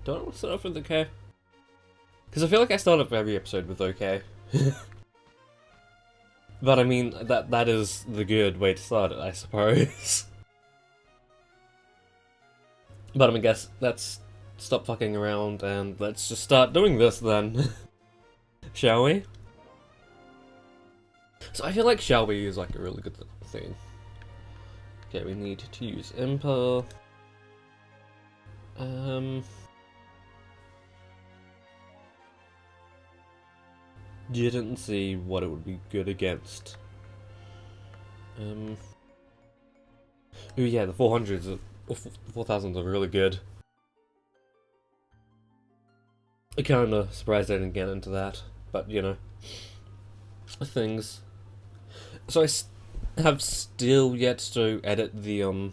Do I want to start off with okay? Because I feel like I start off every episode with okay. But I mean, that is the good way to start it, I suppose. But I mean, guess let's stop fucking around and let's just start doing this then. Shall we? So I feel like shall we is like a really good thing. Okay, we need to use Impa. Didn't see what it would be good against. Oh yeah, the 400s, 4000s are really good. I'm kinda surprised I didn't get into that, but you know, things. So I have still yet to edit the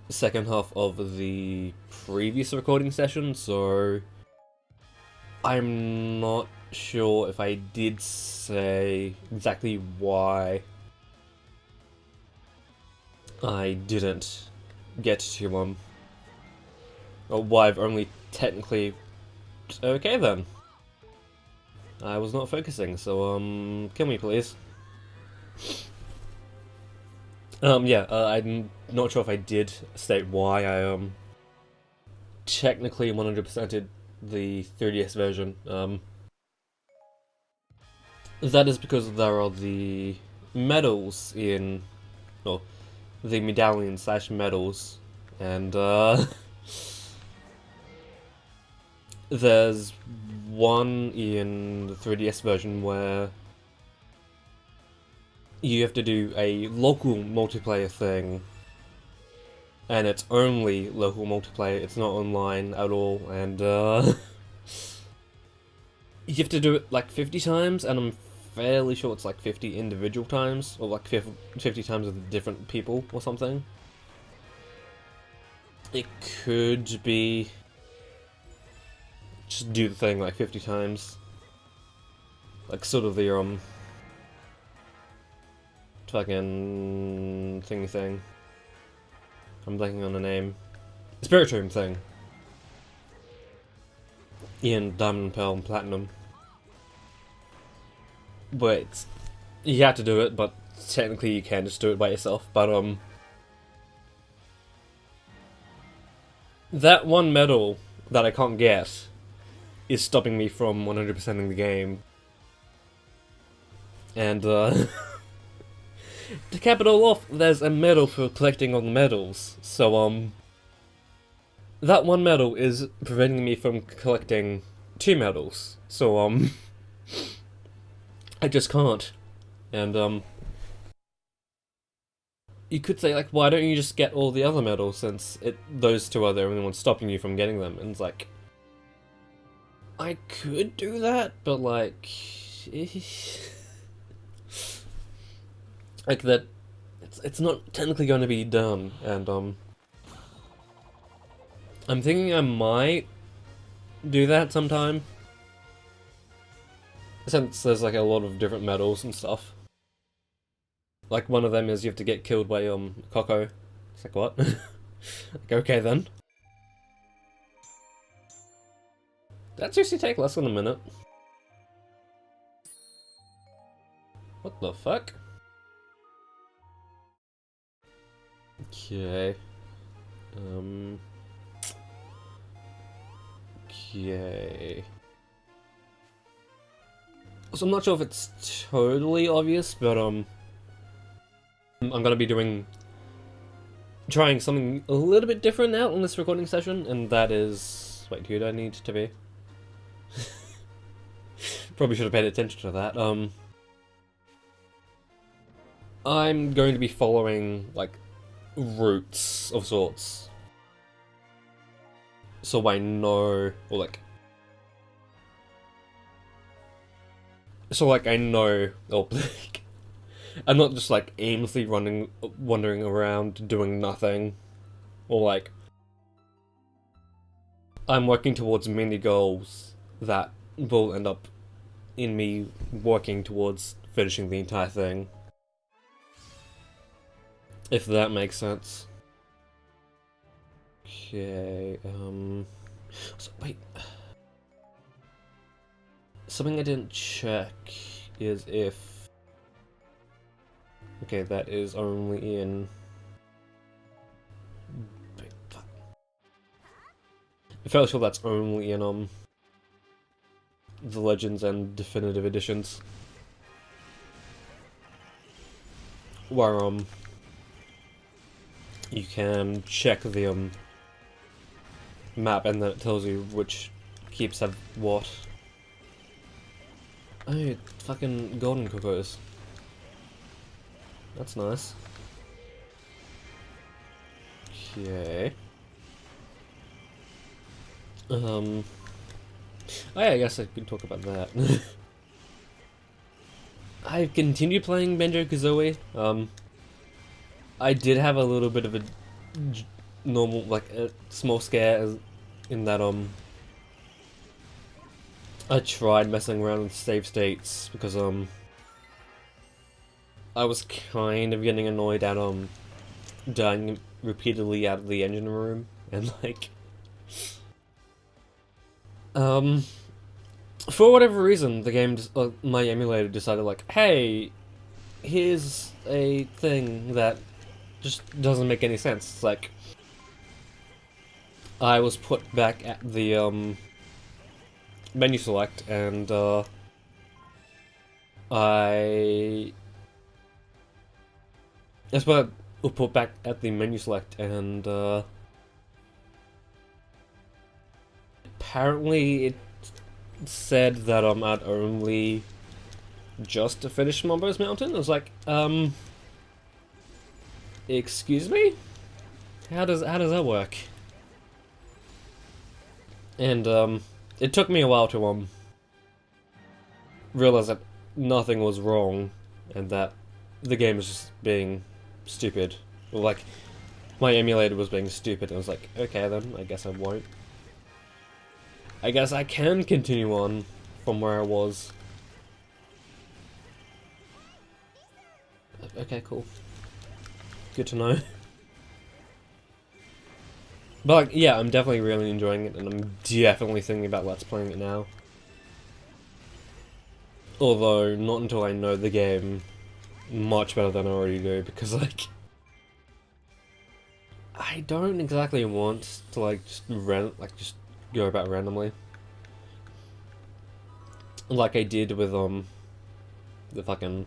second half of the previous recording session, so I'm not sure if I did say exactly why I didn't get to or why I've only technically. Okay then. I was not focusing, so kill me please. Yeah, I'm not sure if I did state why I technically 100%ed the 3DS version. That is because there are the medals in, well, the medallion slash medals, and there's one in the 3DS version where you have to do a local multiplayer thing, and it's only local multiplayer, it's not online at all, and you have to do it like 50 times, and I'm fairly sure it's like 50 individual times, or like 50 times with different people or something. It could be just do the thing like 50 times. Like sort of the fucking thingy thing. I'm blanking on the name. Spiritomb thing. In Diamond, Pearl, and Platinum. But you have to do it, but technically you can just do it by yourself. But that one medal that I can't get is stopping me from 100%ing the game. And to cap it all off, there's a medal for collecting all the medals. So that one medal is preventing me from collecting 2 medals. So I just can't. And you could say like, why don't you just get all the other medals since those 2 are the only ones stopping you from getting them? And it's like, I could do that, but like, like that, it's not technically going to be done. And I'm thinking I might do that sometime, since there's like a lot of different medals and stuff. Like one of them is you have to get killed by Coco. It's like what? Like okay then. That usually take less than a minute. What the fuck? Okay. Okay. So I'm not sure if it's totally obvious, but I'm gonna be trying something a little bit different now on this recording session, and that is, wait, who do I need to be? Probably should have paid attention to that. I'm going to be following like routes of sorts, so I know, or like, so like I know, or like, I'm not just like aimlessly wandering around doing nothing, or like I'm working towards mini goals that will end up in me working towards finishing the entire thing. If that makes sense. Okay, so wait. Something I didn't check is if... Okay, that is only in... I'm fairly sure that's only in, the Legends and Definitive Editions. Where, you can check the, map and then it tells you which keeps have what. Oh, fucking golden cookers. That's nice. Okay. Oh yeah, I guess I could talk about that. I've continued playing Banjo-Kazooie. I did have a little bit of a normal, like, a small scare in that, I tried messing around with save states because, I was kind of getting annoyed at, dying repeatedly out of the engine room, and, like, for whatever reason, the game, my emulator decided, like, hey, here's a thing that just doesn't make any sense. It's like, I was put back at the, menu select, and, I was put back at the menu select, and, apparently it said that, I'd only just finished Mambo's Mountain. I was like, excuse me? How does that work? And, it took me a while to, realize that nothing was wrong, and that the game was just being stupid. Or, like, my emulator was being stupid, and I was like, okay then, I guess I won't. I guess I can continue on from where I was. Okay, cool. Good to know. But, like, yeah, I'm definitely really enjoying it, and I'm definitely thinking about Let's Playing it now. Although, not until I know the game much better than I already do, because, like, I don't exactly want to, like, just go about randomly. Like I did with, the fucking,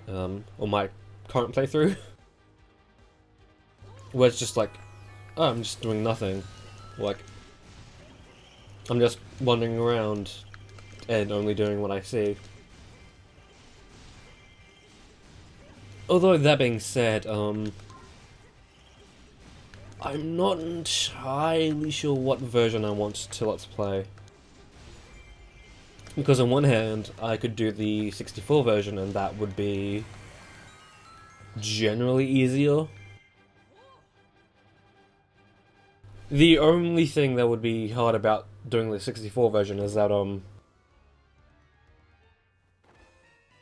on my current playthrough. Where it's just like, oh, I'm just doing nothing. Like, I'm just wandering around and only doing what I see. Although, that being said, I'm not entirely sure what version I want to Let's Play. Because on one hand, I could do the 64 version and that would be generally easier. The only thing that would be hard about doing the 64 version is that,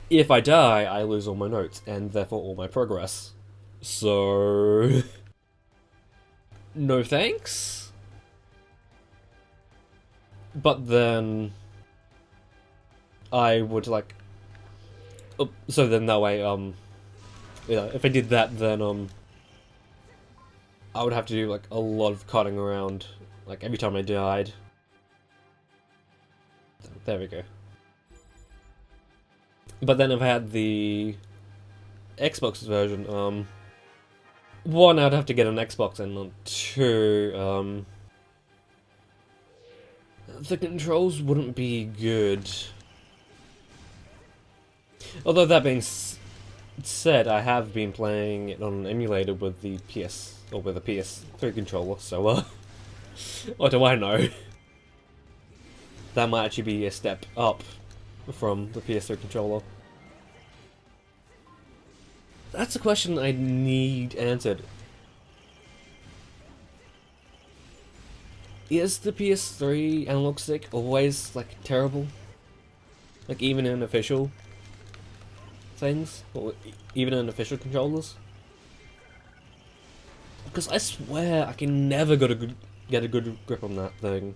if I die, I lose all my notes, and therefore all my progress. So... no thanks? But then... I would, like... so then that way, yeah, if I did that, then, I would have to do, like, a lot of cutting around, like, every time I died. There we go. But then if I had the Xbox version, one, I'd have to get an Xbox, and two, the controls wouldn't be good. Although that being said, I have been playing it on an emulator with the with a PS3 controller, so, what do I know? That might actually be a step up from the PS3 controller. That's a question I need answered. Is the PS3 analog stick always, like, terrible? Like, even in official things? Or even in official controllers? Because I swear I can never get a good grip on that thing.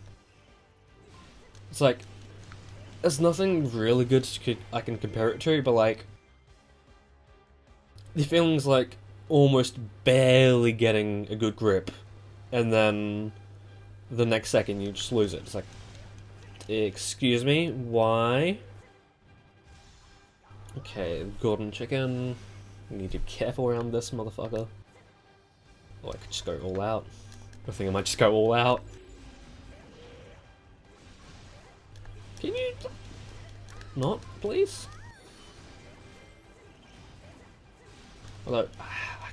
It's like, there's nothing really good I can compare it to, but like, the feeling's like almost barely getting a good grip, and then the next second you just lose it. It's like, excuse me, why? Okay, golden chicken. We need to be careful around this motherfucker. Or I could just go all out. I think I might just go all out. Can you not, please? Although, I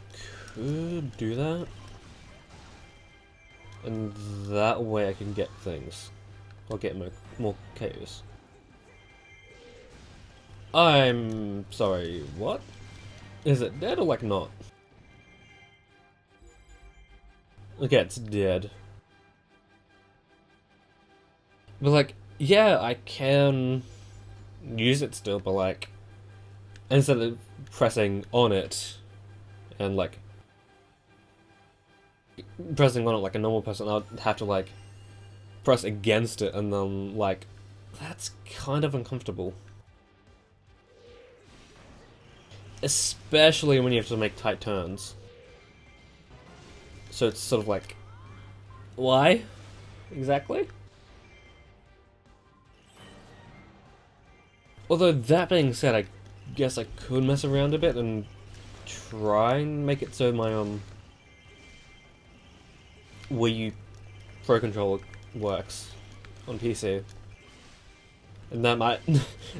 could do that. And that way I can get things. Or get more KOs. I'm sorry, what? Is it dead or like not? Okay, it's dead. But like, yeah, I can use it still, but like, instead of pressing on it and like pressing on it like a normal person, I'd have to like press against it, and then like, that's kind of uncomfortable. Especially when you have to make tight turns. So it's sort of like, why? Exactly? Although, that being said, I guess I could mess around a bit and try and make it so my, Wii U Pro Controller works on PC. And that might,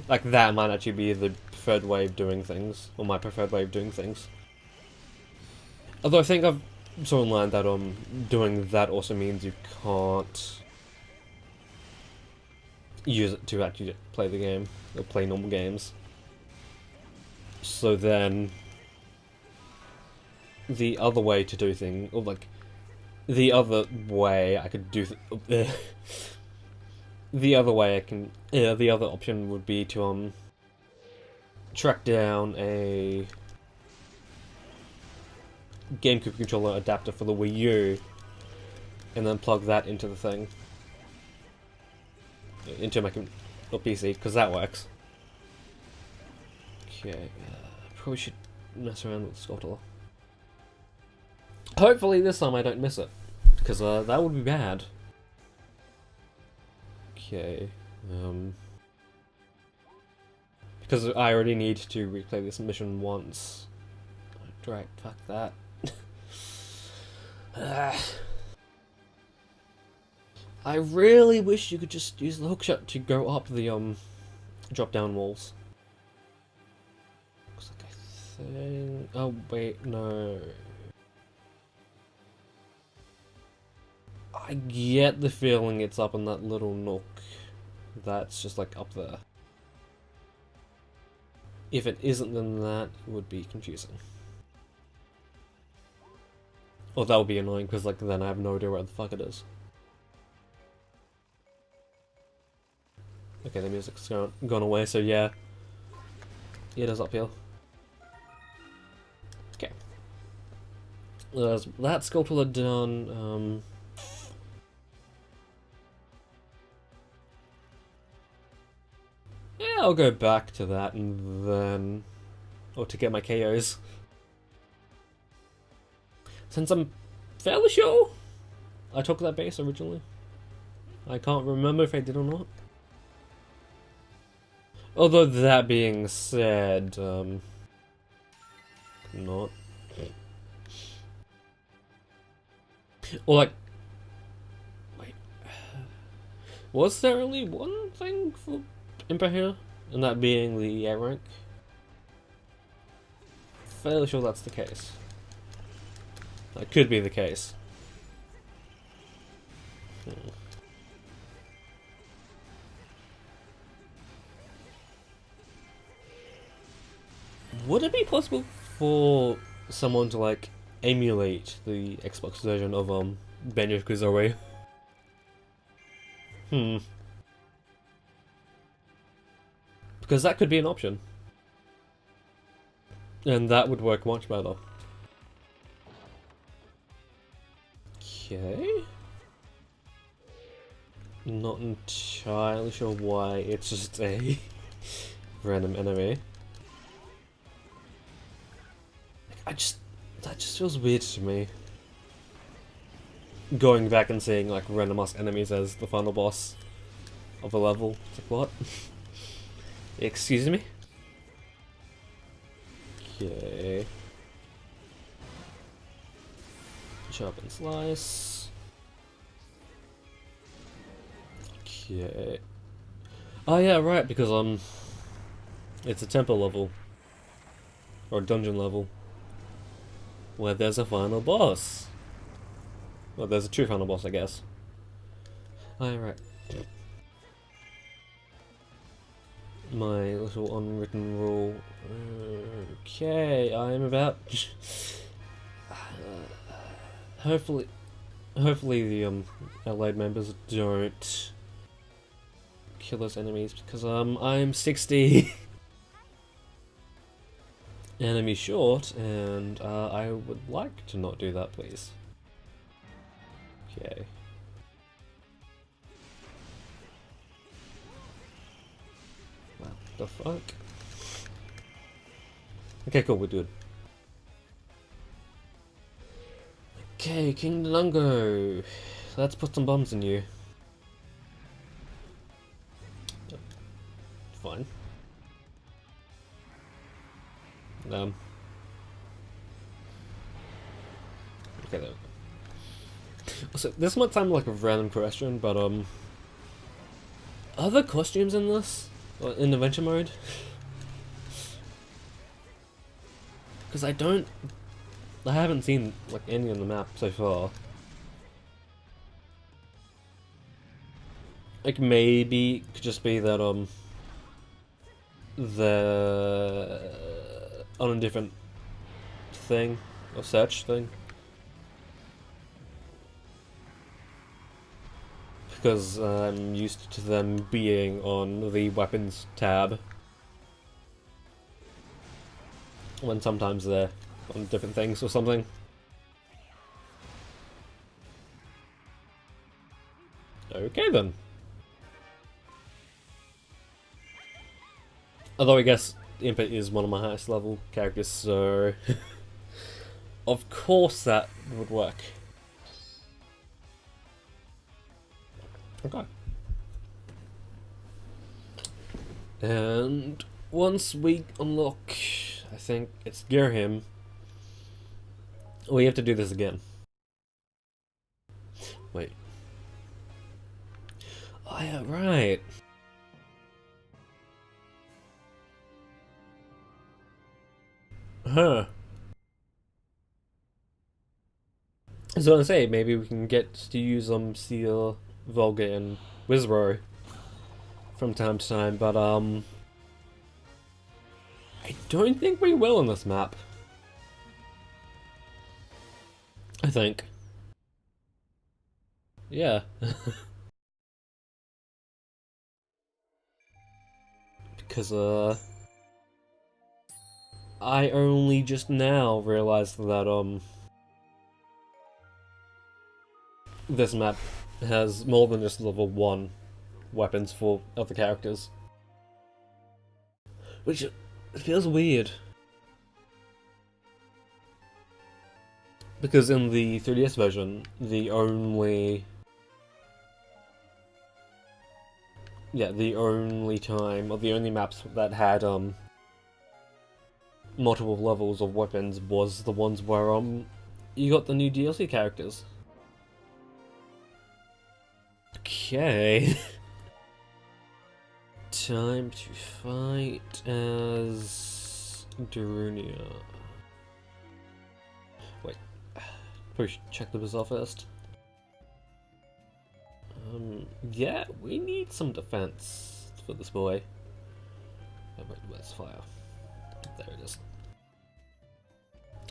like, that might actually be the preferred way of doing things, or my preferred way of doing things. Although I think I've saw online that, doing that also means you can't use it to actually play the game, or play normal games. So then, the other way to do things, or like, the other way I could do the other way I can, the other option would be to, track down a GameCube controller adapter for the Wii U, and then plug that into the thing. Into my PC, because that works. Okay, probably should mess around with the Sculptor. Hopefully this time I don't miss it, because that would be bad. Okay, because I already need to replay this mission once. Right, fuck that. I really wish you could just use the hookshot to go up the drop down walls. Looks like I think. Oh wait, no. I get the feeling it's up in that little nook that's just like up there. If it isn't, then that would be confusing. Or that would be annoying, because like then I have no idea where the fuck it is. Okay, the music's gone away, so yeah. It is uphill. Okay. That sculpture done. Yeah, I'll go back to that and then... Or to get my KOs. Since I'm fairly sure I took that base originally. I can't remember if I did or not. Although that being said, not. Or like, wait, was there only one thing for Impa here? And that being the A rank? Fairly sure that's the case. That could be the case. Would it be possible for someone to like emulate the Xbox version of Banjo-Kazooie? Because that could be an option. And that would work much better. Okay. Not entirely sure why it's just a random enemy. That just feels weird to me. Going back and seeing like random ass enemies as the final boss of a level. It's like, what? Excuse me? Okay. Chop and slice. Okay. Oh yeah, right, because it's a temple level. Or dungeon level. Where there's a final boss. Well, there's a true final boss, I guess. Oh, right. My little unwritten rule. Okay, I'm about... hopefully the allied members don't kill those enemies, because I'm 60 enemies short, and I would like to not do that, please. Okay. What the fuck? Okay, cool, we're good. Okay, King Lungo. Let's put some bombs in you. Fine. Okay, there we go. So this might sound like a random question, but are there costumes in this? Or in adventure mode? Because I haven't seen like any on the map so far. Like maybe it could just be that they're on a different thing or search thing. Because I'm used to them being on the weapons tab. When sometimes they're on different things or something. Okay then. Although I guess Impa is one of my highest level characters, so... of course that would work. Okay. And once we unlock, I think it's Girhim, we have to do this again. Wait. Oh yeah, right. Huh. So I say maybe we can get to use Seal, Volga, and Wizro from time to time, but I don't think we will on this map. I think. Yeah. Because I only just now realized that this map has more than just level 1 weapons for other characters. Which feels weird. Because in the 3DS version, the only time, or the only maps that had multiple levels of weapons was the ones where you got the new DLC characters. Okay. Time to fight as Darunia. Wait, probably should check the bazaar first. Yeah, we need some defense for this boy. Oh, wait, where's fire? There it is.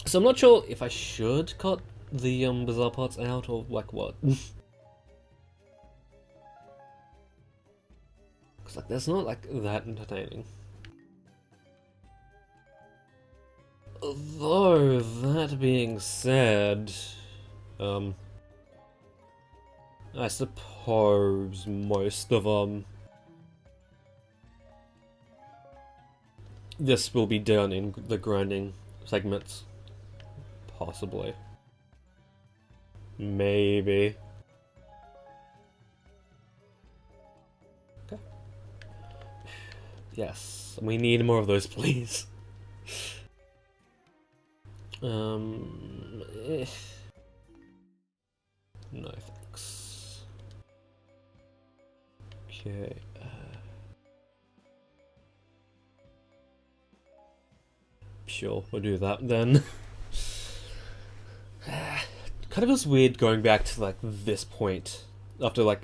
So I'm not sure if I should cut the bazaar parts out or like what. Cause like that's not like that entertaining. Although that being said, I suppose most of this will be done in the grinding segments. Possibly. Maybe. Okay. Yes, we need more of those, please. Eh. No thanks. Okay. Sure, we'll do that then. Kind of feels weird going back to like this point after like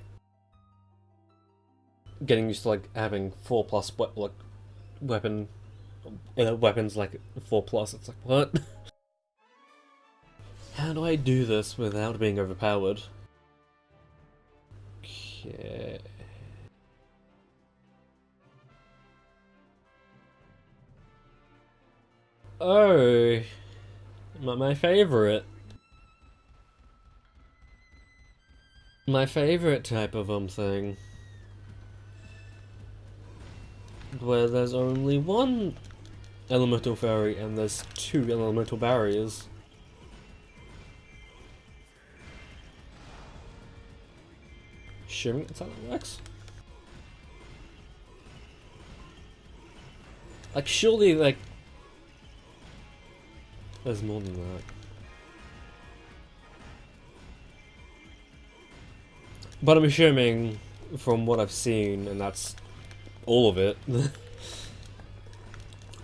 getting used to like having 4+ weapons like 4+. It's like, what? How do I do this without being overpowered? Okay. Oh, my favorite. My favorite type of thing. Where there's only one elemental fairy and there's 2 elemental barriers. Assuming that's how that works. Like, surely, like, there's more than that. But I'm assuming, from what I've seen, and that's all of it, then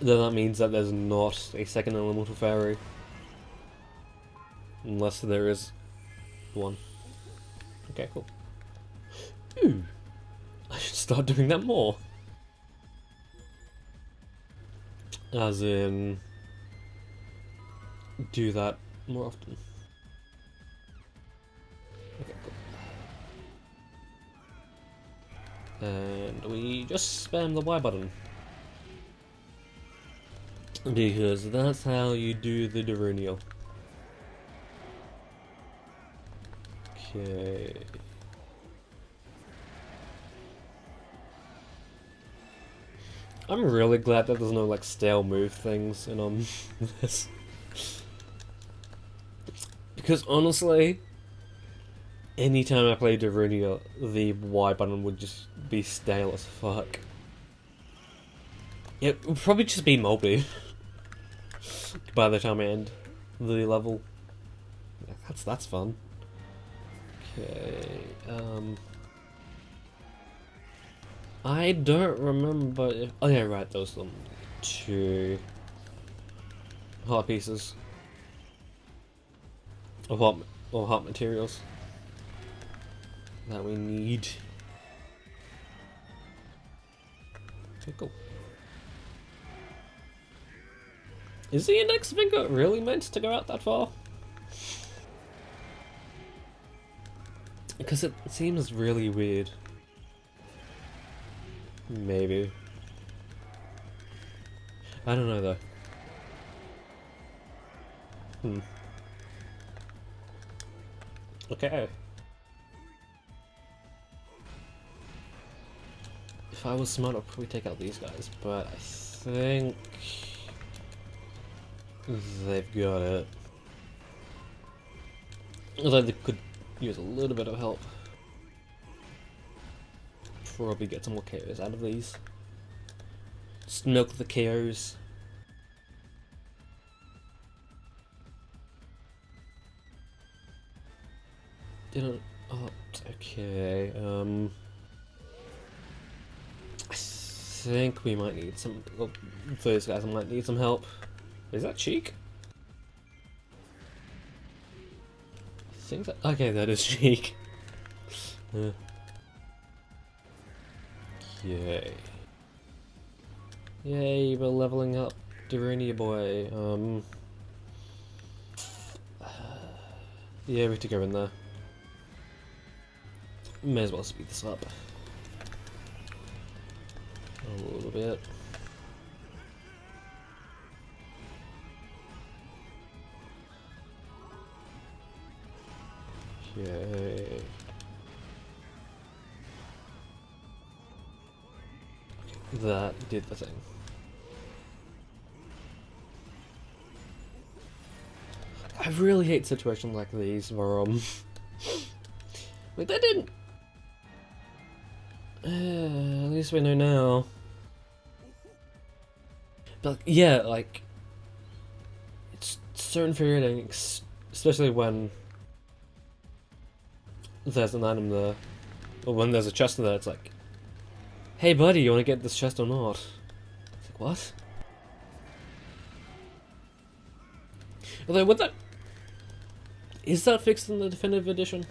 that means that there's not a second elemental fairy. Unless there is one. Okay, cool. Ooh, I should start doing that more. As in, do that more often. Okay, cool. And we just spam the Y button. Because that's how you do the Darunial. Okay. I'm really glad that there's no like stale move things in this. Because honestly, anytime I play Darunia, the Y button would just be stale as fuck. It would probably just be Moby by the time I end the level. That's fun. Okay, I don't remember if... Oh yeah, right, those are 2 heart pieces. Or heart materials that we need. Okay, cool. Is the index finger really meant to go out that far? Because it seems really weird. Maybe. I don't know though. Okay. If I was smart, I'd probably take out these guys, but I think they've got it. Although they could use a little bit of help. Probably get some more KOs out of these. Just milk the KOs. Didn't... Oh, okay, I think we might need some... Well, those guys might need some help. Is that Cheek? I think that... Okay, that is Cheek. Yay. Yay, we're leveling up Darunia boy. Yeah, we have to go in there. May as well speed this up a little bit. Okay. that did the thing. I really hate situations like these where like that didn't. At least we know now. But yeah, like it's so infuriating, especially when there's an item there, or when there's a chest there. It's like, hey buddy, you want to get this chest or not? It's like, what? Although, would that... Is that fixed in the definitive edition?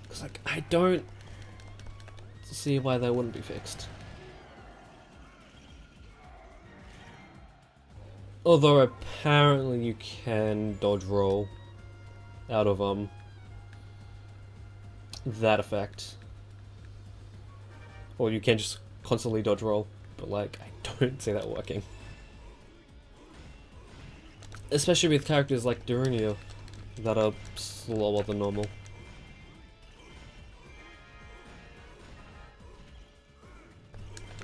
Because, like, I don't see why that wouldn't be fixed. Although, apparently you can dodge roll out of, that effect. Or you can just constantly dodge roll, but, like, I don't see that working. Especially with characters like Darunia that are slower than normal.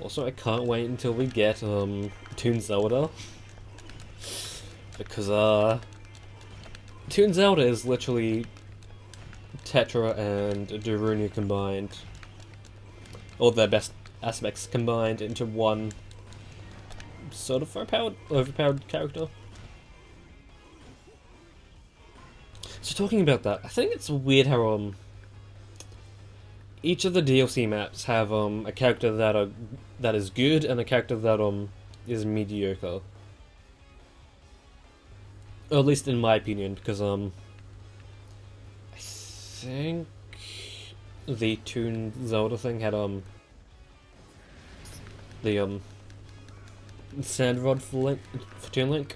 Also, I can't wait until we get Toon Zelda, because Toon Zelda is literally Tetra and Darunia combined, or their best aspects combined into one sort of overpowered character. So talking about that, I think it's weird how each of the DLC maps have a character that is good and a character that is mediocre. Or at least in my opinion, because I think the Toon Zelda thing had the Sand Rod for Toon Link.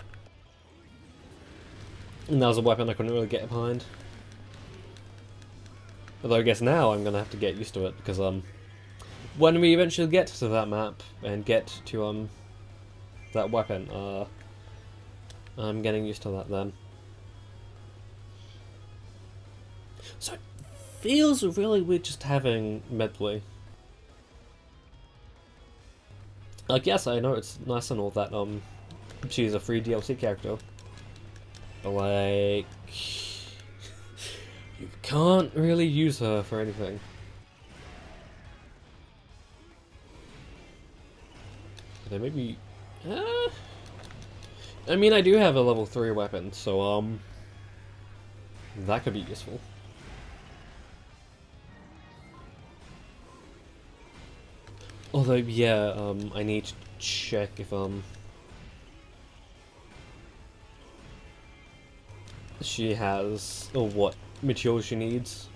And that was a weapon I couldn't really get behind. Although I guess now I'm gonna have to get used to it, because when we eventually get to that map and get to that weapon, I'm getting used to that then. So it feels really weird just having Medley. Like, yes, I know it's nice and all that she's a free DLC character. But, like, you can't really use her for anything. Then maybe... I mean, I do have a level 3 weapon, so, that could be useful. Although, yeah, I need to check if, she has, or what material she needs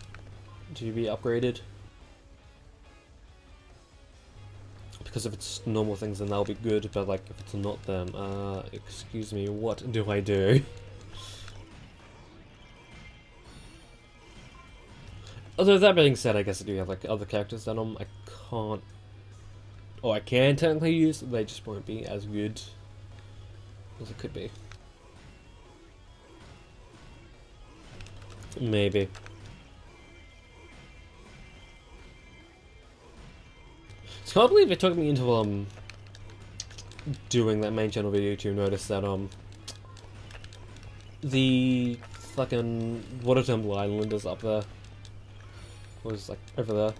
to be upgraded. Because if it's normal things, then that'll be good, but like, if it's not, then, excuse me, what do I do? Although, that being said, I guess I do have, like, other characters that, I can't, or I can technically use, they just won't be as good as it could be. Maybe. So I can't believe it took me into doing that main channel video to notice that the fucking Water Temple Island is up there. Was like over there.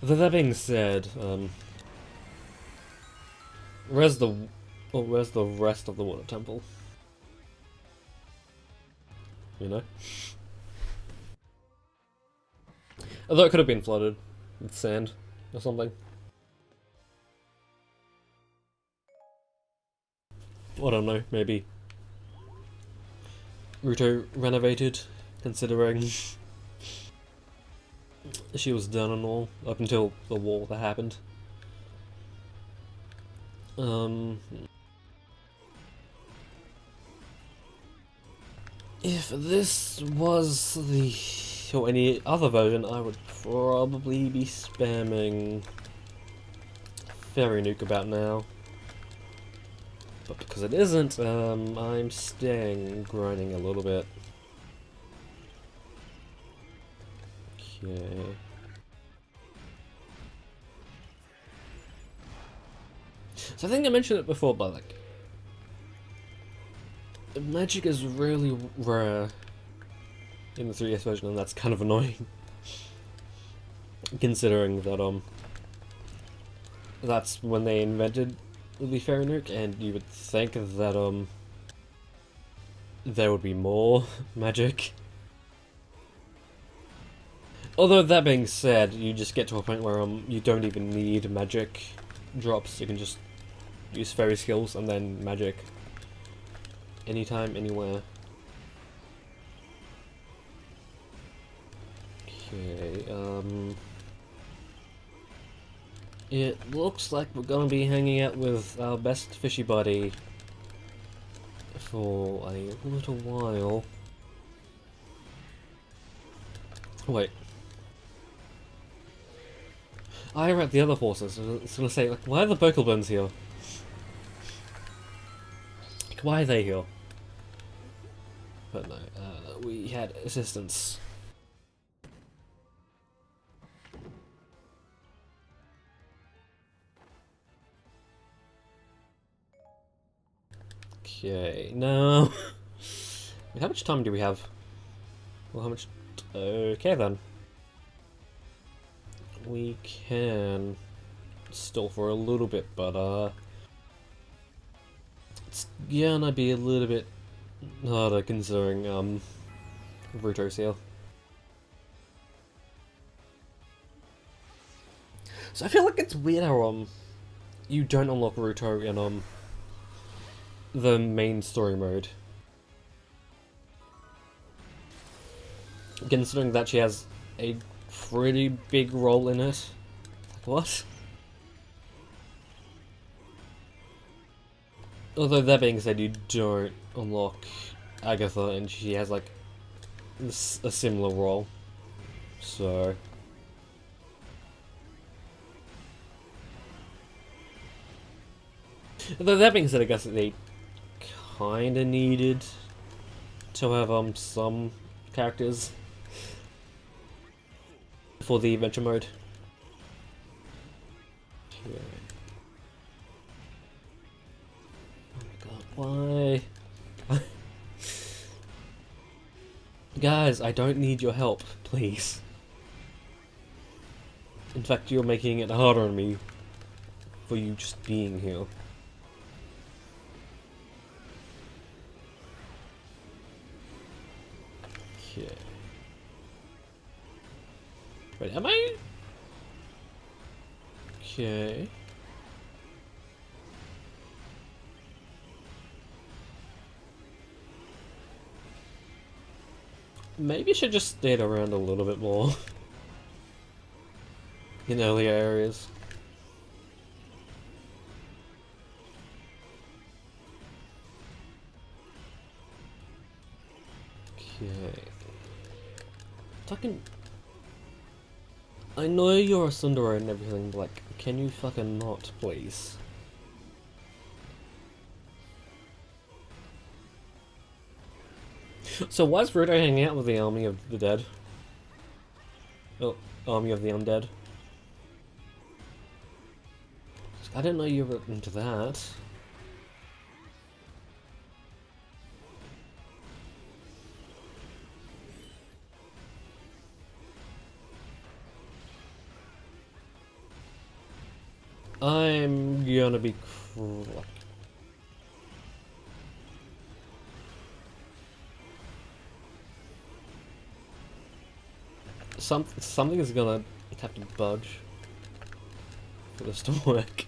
Though that being said, where's the rest of the Water Temple? You know? Although it could have been flooded with sand or something. I don't know, maybe Ruto renovated, considering she was done and all, up until the war that happened. If this was the, or any other version, I would probably be spamming Fairy Nuke about now. But because it isn't, I'm staying grinding a little bit. Okay. So I think I mentioned it before, but like, magic is really rare in the 3DS version, and that's kind of annoying. Considering that that's when they invented the Fairy Nuke, and you would think that there would be more magic. Although that being said, you just get to a point where you don't even need magic drops. You can just use fairy skills and then magic anytime, anywhere. Okay, it looks like we're gonna be hanging out with our best fishy buddy for a little while. Wait. I read the other forces. I was gonna say, like, why are the Bokoblins here? Like, why are they here? But no, we had assistance. Okay, no. Wait, how much time do we have? Well, how much? Okay then. We can stall for a little bit, but it's gonna be a little bit harder considering Ruto's here. So I feel like it's weird how you don't unlock Ruto in the main story mode. Considering that she has a pretty big role in it. What? Although that being said, you don't unlock Agatha, and she has like a similar role. So although that being said, I guess they kinda needed to have some characters for the adventure mode. Okay. Oh my god, why? Guys, I don't need your help, please. In fact, you're making it harder on me for you just being here. Okay. Wait, am I? Okay. Maybe I should just stay around a little bit more in earlier areas. Okay. Fucking. I know you're a Sundara and everything, but like, can you fucking not, please? So why is Ruto hanging out with the army of the dead? Oh, army of the undead. I didn't know you were into that. I'm gonna be something is gonna have to budge for this to work.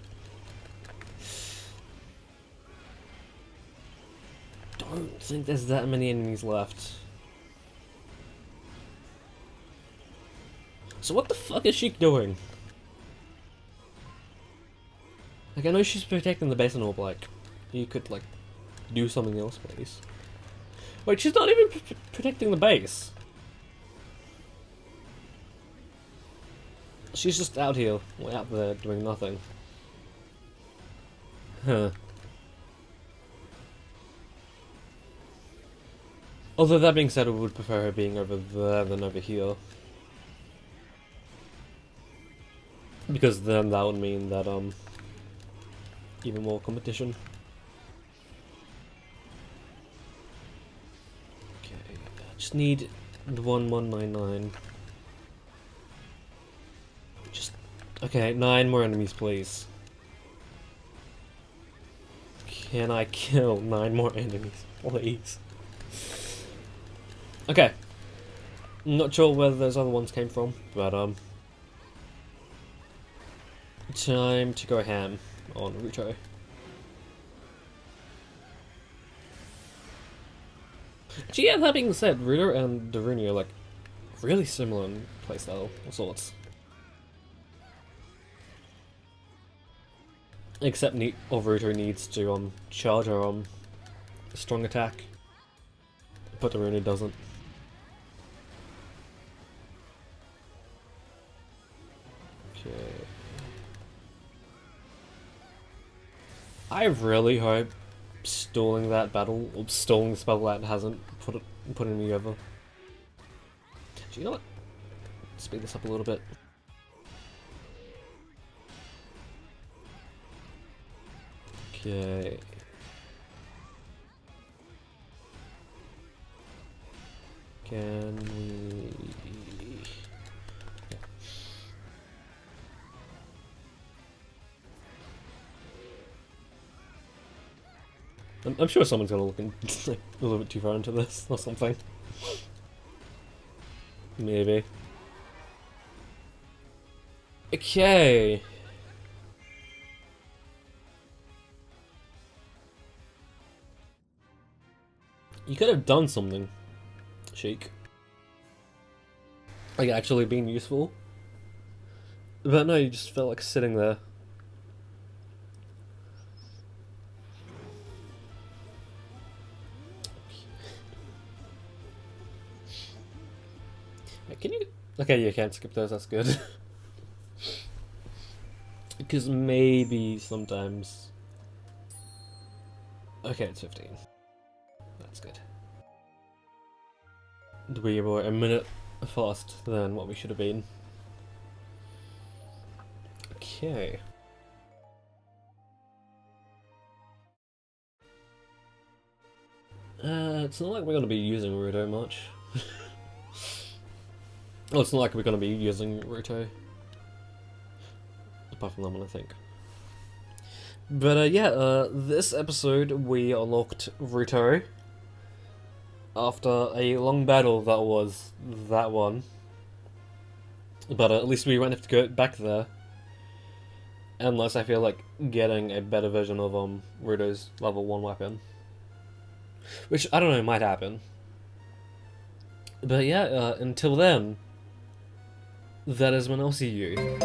Don't think there's that many enemies left. So what the fuck is she doing? Like, I know she's protecting the base and all, but like, you could like do something else, please. Wait, she's not even protecting the base. She's just out here, way out there, doing nothing. Huh. Although that being said, I would prefer her being over there than over here. Because then that would mean that, even more competition. Okay, I just need the 1199. Just, okay, 9 more enemies, please. Can I kill 9 more enemies, please? Okay. Not sure where those other ones came from, but, time to go ham on Naruto. Actually, yeah, that being said, Naruto and Daruni are, like, really similar in playstyle of sorts. Except Naruto needs to, charge her, strong attack. But Daruni doesn't. Okay. I really hope stalling that battle, or stalling this battle that hasn't putting me over. Do you know what? Speed this up a little bit. Okay. Can we... I'm sure someone's gonna look in, like, a little bit too far into this, or something. Maybe. Okay. You could have done something, Sheik. Like, actually being useful. But no, you just felt like sitting there. Can you... Okay, you can't skip those, that's good. Because maybe sometimes... Okay, it's 15. That's good. We were a minute faster than what we should have been. Okay. It's not like we're going to be using Naruto much. Oh, it's not like we're going to be using Naruto. Apart from that one, I think. But yeah, this episode we unlocked Naruto. After a long battle that was that one. But at least we won't have to go back there. Unless I feel like getting a better version of Naruto's level 1 weapon. Which, I don't know, might happen. But yeah, until then, that is when I'll see you.